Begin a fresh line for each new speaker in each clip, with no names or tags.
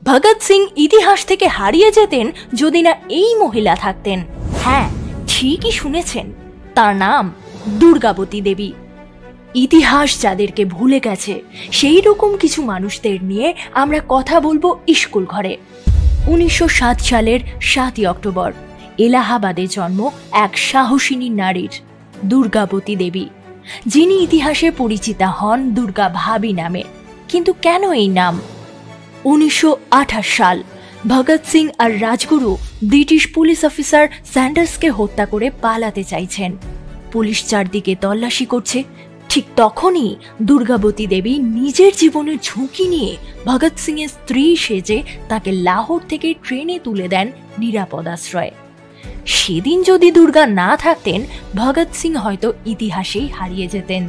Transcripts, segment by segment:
ভগৎ সিং ইতিহাস থেকে হারিয়ে যেতেন যদি না এই মহিলা থাকতেন। হ্যাঁ, ঠিকই শুনেছেন, তার নাম দুর্গাবতী দেবী। ইতিহাস যাদেরকে ভুলে গেছে সেই রকম কিছু মানুষদের নিয়ে আমরা কথা বলবো স্কুল ঘরে। 1907 সালের 7ই অক্টোবর এলাহাবাদে জন্ম এক সাহসিনী নারীর, দুর্গাবতী দেবী, যিনি ইতিহাসে পরিচিতা হন দুর্গা ভাবী নামে। কিন্তু কেন এই নাম? 1928 সাল ভগৎ সিং আর রাজগুরু ব্রিটিশ পুলিশ অফিসার স্যান্ডার্সকে হত্যা করে পালাতে চাইছেন। পুলিশ চারদিকে তল্লাশি করছে। ঠিক তখনই দুর্গাবতী দেবী নিজের জীবনের ঝুঁকি নিয়ে ভগৎ সিং এর স্ত্রী সেজে তাকে লাহোর থেকে ট্রেনে তুলে দেন নিরাপদ আশ্রয়ে। সেদিন যদি দুর্গা না থাকতেন, ভগৎ সিং হয়তো ইতিহাসেই হারিয়ে যেতেন।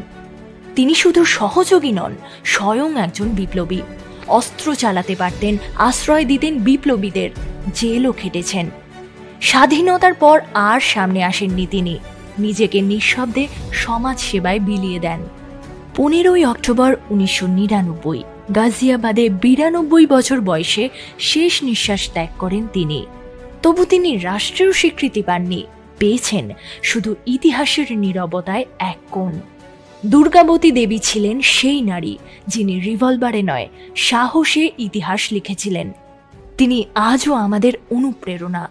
তিনি শুধু সহযোগী নন, স্বয়ং একজন বিপ্লবী। অস্ত্র চালাতে পারতেন, আশ্রয় দিতেন বিপ্লবীদের, জেলও খেটেছেন। স্বাধীনতার পর আর সামনে আসেননি তিনি, নিজেকে নিঃশব্দে সমাজ সেবায় বিলিয়ে দেন। 15ই অক্টোবর 1999 গাজিয়াবাদে 92 বছর বয়সে শেষ নিঃশ্বাস ত্যাগ করেন তিনি। তবু তিনি রাষ্ট্রীয় স্বীকৃতি পাননি, পেয়েছেন শুধু ইতিহাসের নীরবতায় এক কোণ। দুর্গাবতী দেবী ছিলেন সেই নারী যিনি রিভলভারে নয়, সাহসে ইতিহাস লিখেছিলেন। তিনি আজও আমাদের অনুপ্রেরণা।